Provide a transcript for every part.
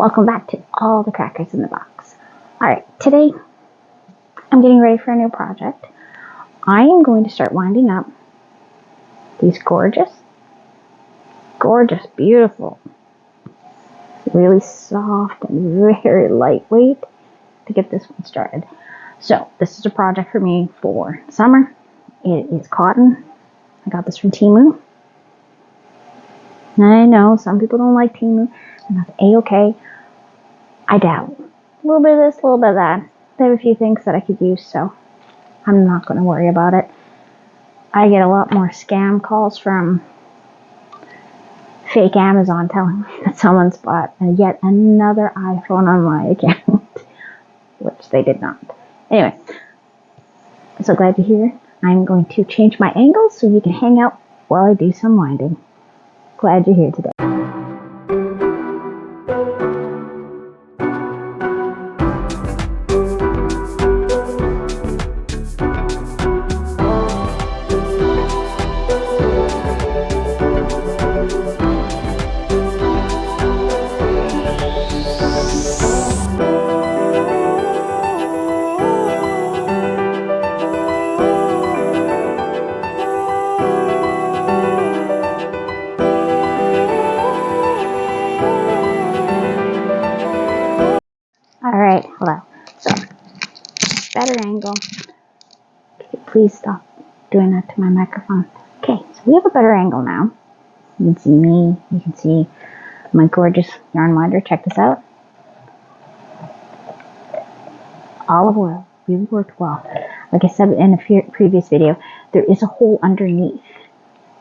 Welcome back to All the Crackers in the Box. Alright, today I'm getting ready for a new project. I am going to start winding up these gorgeous, beautiful, really soft and very lightweight to get this one started. So, this is a project for me for summer. It is cotton. I got this from Temu. I know some people don't like Temu, and that's A-okay. I doubt. A little bit of this, a little bit of that. They have a few things that I could use, so I'm not going to worry about it. I get a lot more scam calls from fake Amazon telling me that someone's bought yet another iPhone on my account, which they did not. Anyway, I'm so glad you're here. I'm going to change my angle so you can hang out while I do some winding. Glad you're here today. Alright, hold on. So, better angle. Please stop doing that to my microphone. Okay, so we have a better angle now. You can see me. You can see my gorgeous yarn winder. Check this out. Olive oil really worked well. Like I said in a previous video, there is a hole underneath.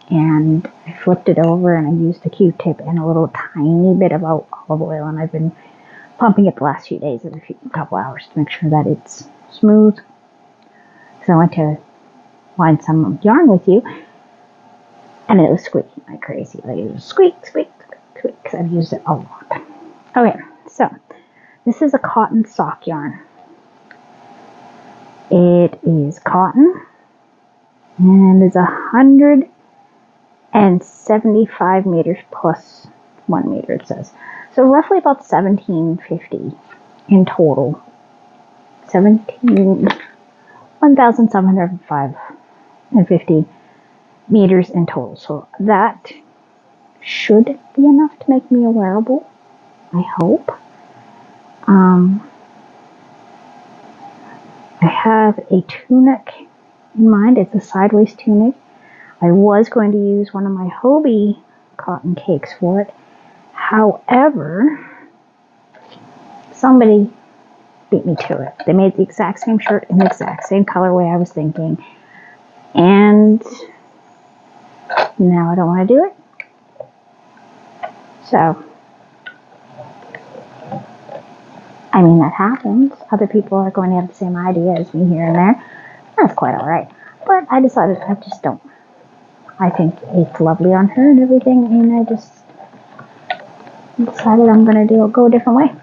And I flipped it over and I used a Q-tip and a little tiny bit of olive oil. And I've been pumping it the last few days every couple hours to make sure that it's smooth. So I went to wind some yarn with you, and it was squeaking like crazy. Like it was squeak, squeak, squeak, because I've used it a lot. Okay, so this is a cotton sock yarn. It is cotton, and it's 175 meters plus 1 meter, it says. So roughly about 1750 in total. 1,750 meters in total. So that should be enough to make me a wearable, I hope. I have a tunic in mind. It's a sideways tunic. I was going to use one of my Hobbii cotton cakes for it. However, somebody beat me to it. They made the exact same shirt in the exact same colorway I was thinking. And now I don't want to do it. So, I mean, that happens. Other people are going to have the same idea as me here and there. That's quite alright. But I decided I just don't. I think it's lovely on her and everything, and I just decided I'm going to go a different way.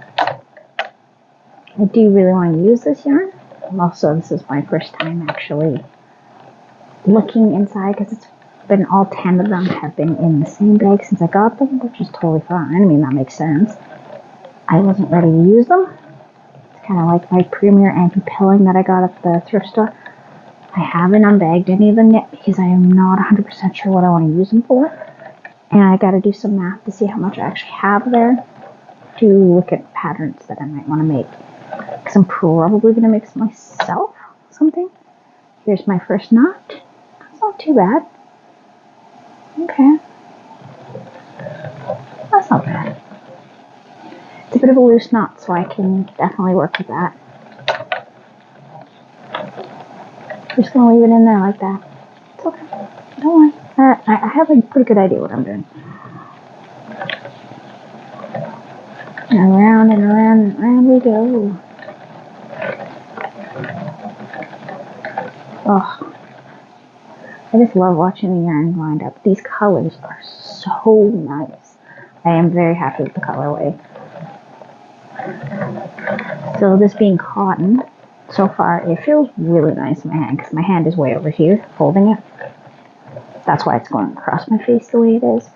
I do really want to use this yarn. Also, this is my first time actually looking inside, because it's been all 10 of them have been in the same bag since I got them, which is totally fine. I mean, that makes sense. I wasn't ready to use them. It's kind of like my Premier anti-pilling that I got at the thrift store. I haven't unbagged any of them yet because I am not 100% sure what I want to use them for. And I got to do some math to see how much I actually have there to look at patterns that I might want to make. Because I'm probably going to make myself something. Here's my first knot. That's not too bad. Okay. That's not bad. It's a bit of a loose knot, so I can definitely work with that. Just going to leave it in there like that. It's okay. Don't worry. I have a pretty good idea what I'm doing. And around and around and around we go. Oh, I just love watching the yarn wind up. These colors are so nice. I am very happy with the colorway. So this being cotton, so far it feels really nice in my hand, because my hand is way over here holding it. That's why it's going across my face the way it is.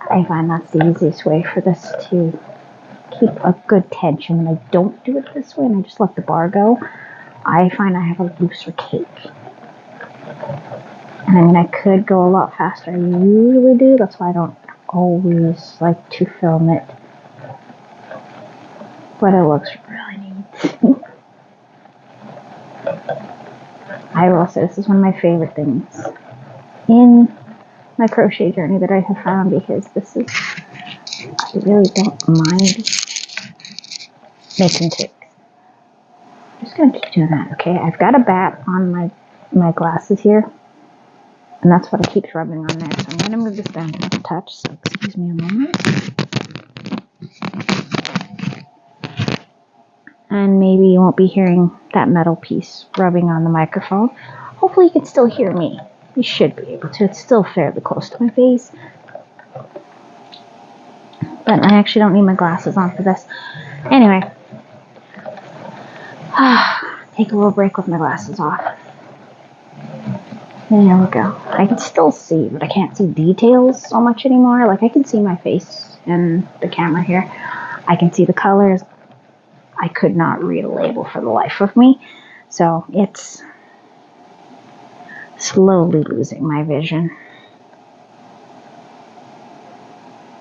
I find that's the easiest way for this to keep a good tension when I don't do it this way and I just let the bar go, I find I have a looser cake. And I mean, I could go a lot faster. I usually do. That's why I don't always like to film it. But it looks really neat. I will say this is one of my favorite things in my crochet journey that I have found, because this is, I really don't mind making cakes. I'm just going to keep doing that, okay? I've got a bat on my glasses here, and that's what I keep rubbing on there. So I'm going to move this down to the touch, so excuse me a moment. And maybe you won't be hearing that metal piece rubbing on the microphone. Hopefully you can still hear me. You should be able to. It's still fairly close to my face. But I actually don't need my glasses on for this. Anyway. Take a little break with my glasses off. There we go. I can still see, but I can't see details so much anymore. Like, I can see my face in the camera here. I can see the colors. I could not read a label for the life of me. So it's slowly losing my vision.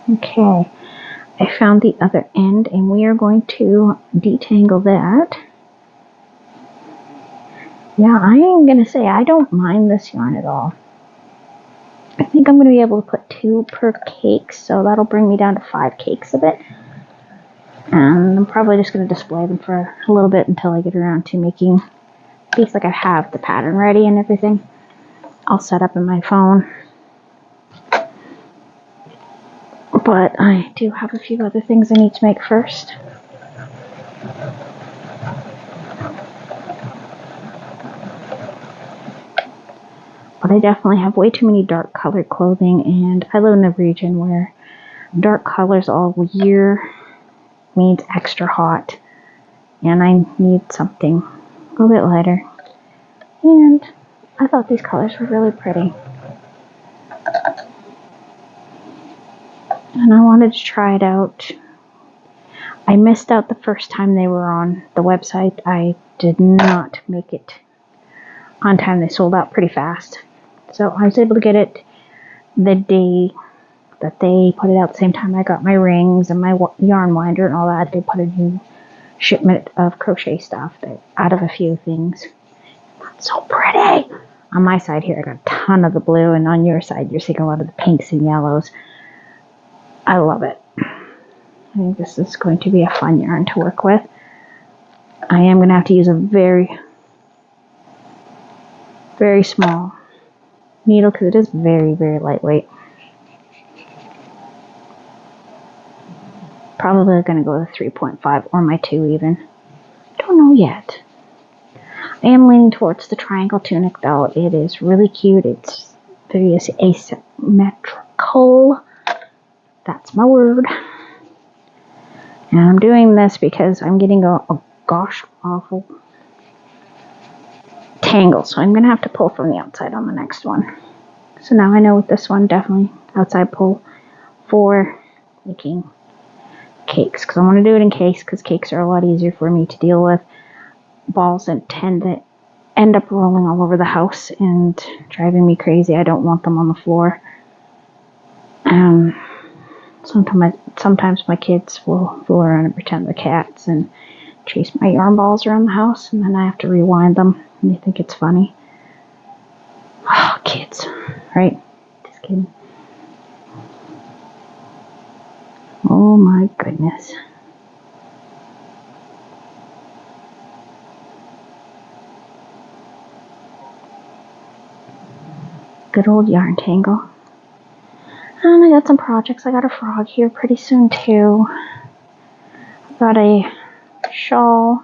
Okay. I found the other end, and we are going to detangle that. Yeah, I am going to say I don't mind this yarn at all. I think I'm going to be able to put 2 per cake, so that'll bring me down to 5 cakes of it. And I'm probably just going to display them for a little bit until I get around to making these, like I have the pattern ready and everything. I'll set up in my phone. But I do have a few other things I need to make first. But I definitely have way too many dark colored clothing, and I live in a region where dark colors all year means extra hot, and I need something a little bit lighter. And I thought these colors were really pretty, and I wanted to try it out. I missed out the first time they were on the website. I did not make it on time. They sold out pretty fast, so I was able to get it the day that they put it out. At the same time I got my rings and my yarn winder and all that. They put a new shipment of crochet stuff out of a few things. That's so pretty. On my side here, I got a ton of the blue, and on your side, you're seeing a lot of the pinks and yellows. I love it. I think this is going to be a fun yarn to work with. I am going to have to use a very, very small needle because it is very, very lightweight. Probably going to go with a 3.5 or my 2 even. Don't know yet. I am leaning towards the triangle tunic though. It is really cute. It's very asymmetrical. That's my word. And I'm doing this because I'm getting a gosh awful tangle. So I'm going to have to pull from the outside on the next one. So now I know with this one, definitely outside pull for making cakes. Because I want to do it in cakes because cakes are a lot easier for me to deal with. Balls that tend to end up rolling all over the house and driving me crazy. I don't want them on the floor. Sometimes my kids will fool around and pretend they're cats and chase my yarn balls around the house, and then I have to rewind them, and they think it's funny. Oh, kids, right? Just kidding. Oh my goodness. Good old yarn tangle. And I got some projects. I got a frog here pretty soon too. I got a shawl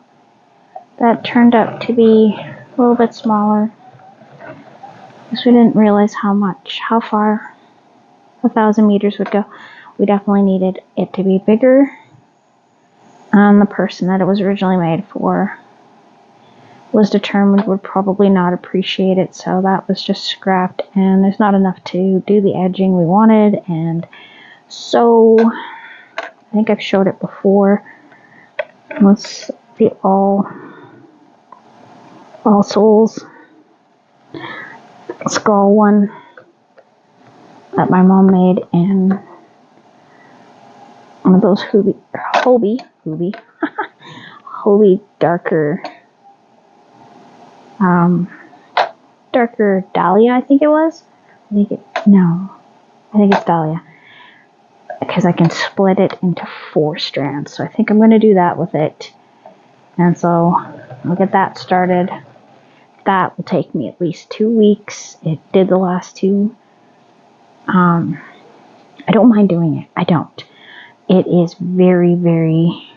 that turned out to be a little bit smaller. Because we didn't realize how far 1,000 meters would go. We definitely needed it to be bigger. And the person that it was originally made for was determined would probably not appreciate it, so that was just scrapped, and there's not enough to do the edging we wanted, and so I think I've showed it before. Was the All Souls skull one that my mom made, and one of those Hobie darker Dahlia, I think it was. I think it's Dahlia, because I can split it into 4 strands. So I think I'm going to do that with it. And so I'll get that started. That will take me at least 2 weeks. It did the last 2. I don't mind doing it. I don't. It is very, very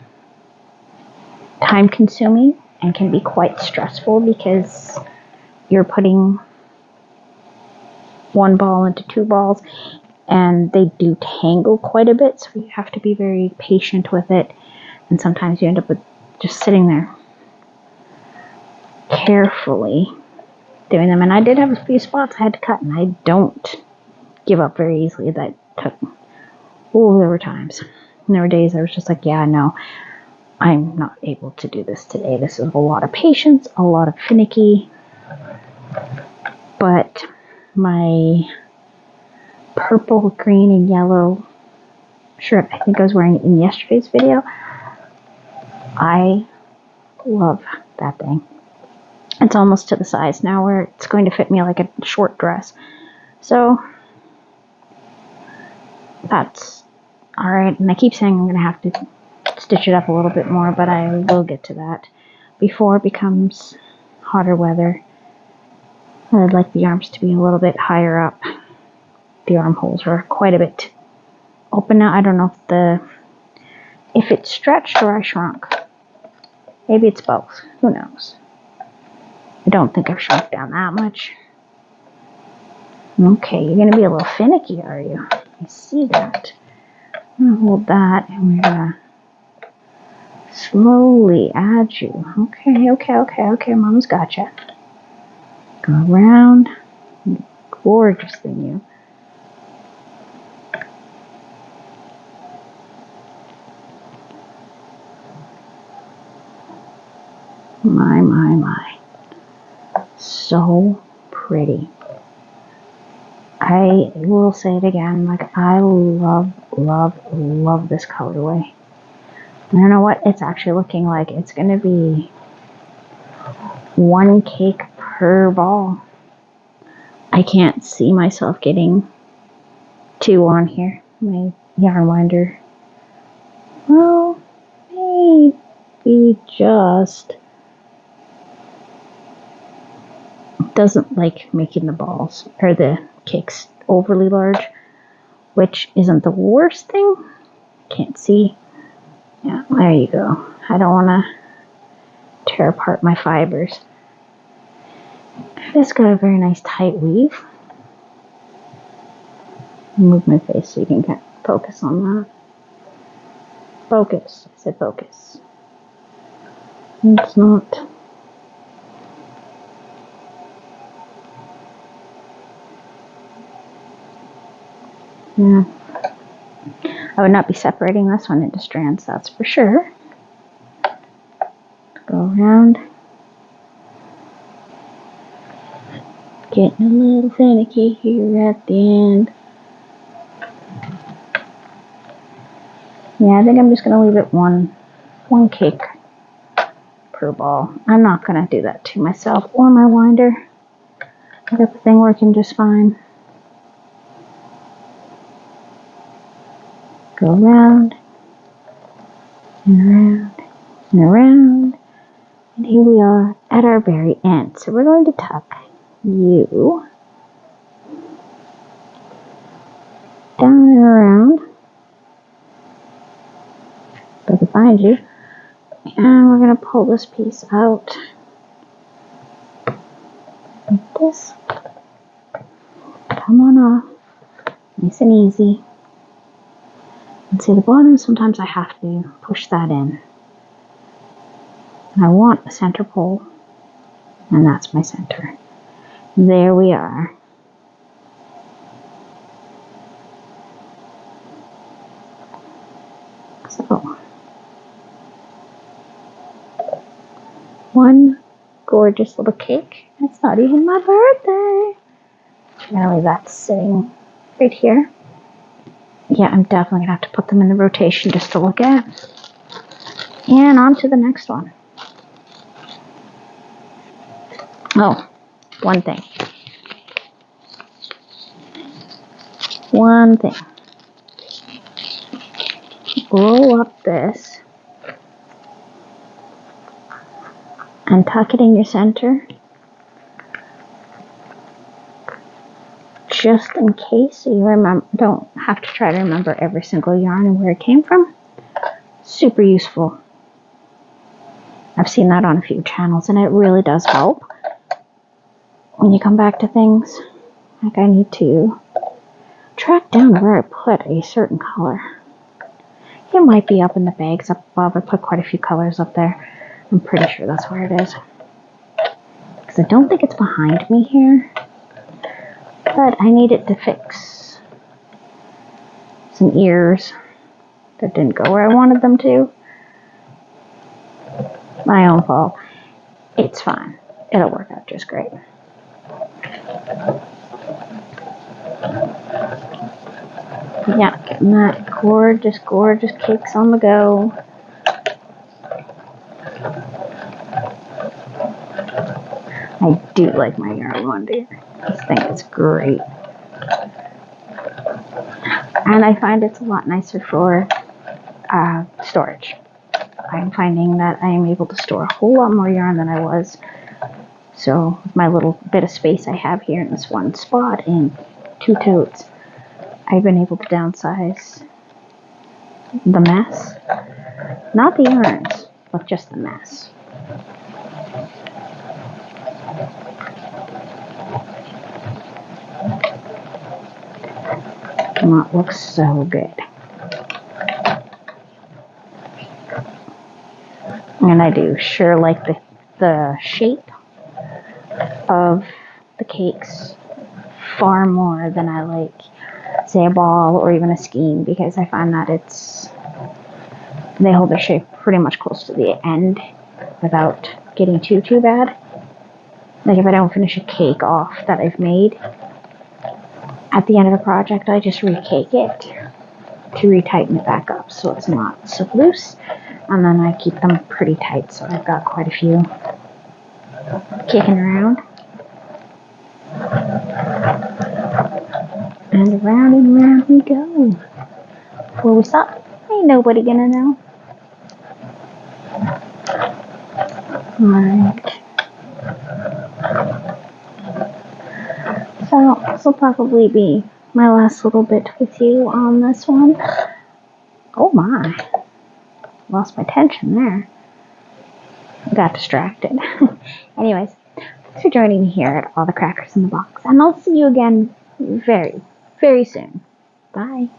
time consuming and can be quite stressful because you're putting 1 ball into 2 balls, and they do tangle quite a bit, so you have to be very patient with it, and sometimes you end up with just sitting there carefully doing them. And I did have a few spots I had to cut, and I don't give up very easily. That took, there were times, and there were days I was just like, yeah, no, I'm not able to do this today. This is a lot of patience, a lot of finicky. But my purple, green, and yellow shirt, I think I was wearing it in yesterday's video. I love that thing. It's almost to the size now where it's going to fit me like a short dress. So that's alright. And I keep saying I'm going to have to stitch it up a little bit more, but I will get to that before it becomes hotter weather. I'd like the arms to be a little bit higher up. The armholes are quite a bit open now. I don't know if it's stretched or I shrunk. Maybe it's both. Who knows? I don't think I've shrunk down that much. Okay, you're going to be a little finicky, are you? I see that. I'm going to hold that, and we're going to slowly add you. Okay. Mama's got you. Go around. Gorgeous thing, you. My. So pretty. I will say it again, like, I love this colorway. And you know what? It's actually looking like it's going to be 1 cake per ball. I can't see myself getting 2 on here. My yarn winder, well, maybe just doesn't like making the balls or the cakes overly large, which isn't the worst thing. Can't see. Yeah, there you go. I don't want to tear apart my fibers. It's got a very nice tight weave. Move my face so you can kind of focus on that. Focus. I said focus. It's not. Yeah. I would not be separating this one into strands, that's for sure. Go around. Getting a little finicky here at the end. Yeah, I think I'm just going to leave it one cake per ball. I'm not going to do that to myself or my winder. I got the thing working just fine. Go around and around and around. And here we are at our very end. So we're going to tuck you down and around. Go behind you. And we're going to pull this piece out like this. Come on off. Nice and easy. And see the bottom, sometimes I have to push that in. And I want a center pole. And that's my center. There we are. one gorgeous little cake. It's not even my birthday. I'm gonna leave that sitting right here. Yeah, I'm definitely gonna have to put them in the rotation just to look at. And on to the next one. Oh, one thing. Roll up this and tuck it in your center. Just in case you don't have to try to remember every single yarn and where it came from. Super useful. I've seen that on a few channels and it really does help when you come back to things. Like I need to track down where I put a certain color. It might be up in the bags up above. I put quite a few colors up there. I'm pretty sure that's where it is. Because I don't think it's behind me here. But I need it to fix some ears that didn't go where I wanted them to. My own fault. It's fine. It'll work out just great. Yeah, getting that gorgeous, gorgeous cakes on the go. I do like my Yarn Wonder. I just think it's great. And I find it's a lot nicer for storage. I'm finding that I am able to store a whole lot more yarn than I was. So with my little bit of space I have here in this one spot in 2 totes, I've been able to downsize the mess. Not the yarns, but just the mess. And that looks so good. And I do sure like the shape of the cakes far more than I like, say, a ball or even a skein, because I find that they hold their shape pretty much close to the end without getting too bad. Like if I don't finish a cake off that I've made, at the end of a project I just recake it to retighten it back up so it's not so loose, and then I keep them pretty tight so I've got quite a few kicking around. And around we go. Before we stop, ain't nobody gonna know. Alright. So this will probably be my last little bit with you on this one. Oh my. Lost my tension there. Got distracted. Anyways, thanks for joining me here at All the Crackers in the Box. And I'll see you again very, very soon. Bye.